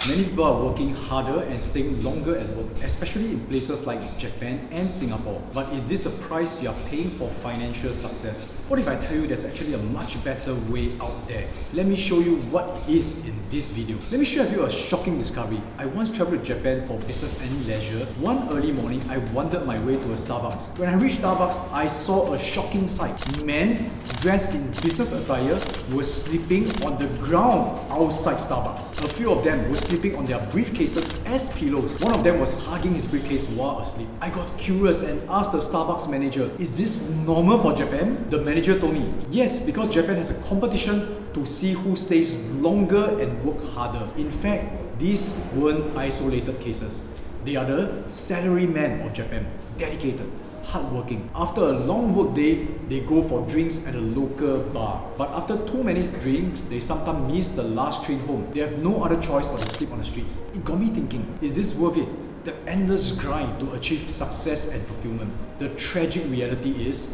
Many people are working harder and staying longer at work, especially in places like Japan and Singapore. But is this the price you are paying for financial success? What if I tell you there's actually a much better way out there? Let me show you what it is in this video. Let me share with you a shocking discovery. I once traveled to Japan for business and leisure. One early morning, I wandered my way to a Starbucks. When I reached Starbucks, I saw a shocking sight. Men dressed in business attire were sleeping on the ground outside Starbucks. A few of them were sleeping on their briefcases as pillows. One of them was hugging his briefcase while asleep. I got curious and asked the Starbucks manager, "Is this normal for Japan?" The manager told me, yes, because Japan has a competition to see who stays longer and work harder. In fact, these weren't isolated cases. They are the salarymen of Japan, dedicated, hardworking. After a long work day, they go for drinks at a local bar. But after too many drinks, they sometimes miss the last train home. They have no other choice but to sleep on the streets. It got me thinking, is this worth it? The endless grind to achieve success and fulfillment. The tragic reality is,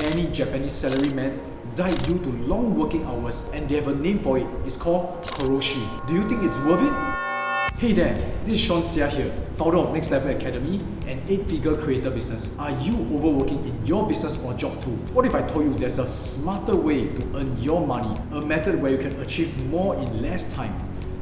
many Japanese salarymen die due to long working hours, and they have a name for it. It's called karoshi. Do you think it's worth it? Hey there, this is Sean Seah here, founder of Next Level Academy, an 8-figure creator business. Are you overworking in your business or job too? What if I told you there's a smarter way to earn your money, a method where you can achieve more in less time?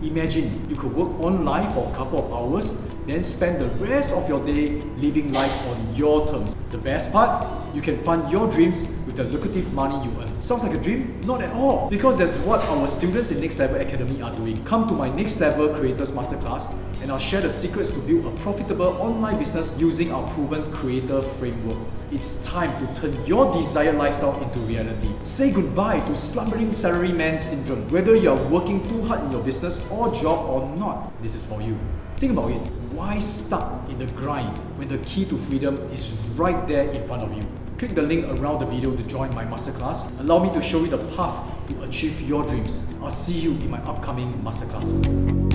Imagine you could work online for a couple of hours, then spend the rest of your day living life on your terms. The best part? You can fund your dreams with the lucrative money you earn. Sounds like a dream? Not at all. Because that's what our students in Next Level Academy are doing. Come to my Next Level Creators Masterclass and I'll share the secrets to build a profitable online business using our proven creator framework. It's time to turn your desired lifestyle into reality. Say goodbye to slumbering salaryman syndrome. Whether you're working too hard in your business or job or not, this is for you. Think about it. Why stuck in the grind when the key to freedom is right there in front of you? Click the link around the video to join my masterclass. Allow me to show you the path to achieve your dreams. I'll see you in my upcoming masterclass.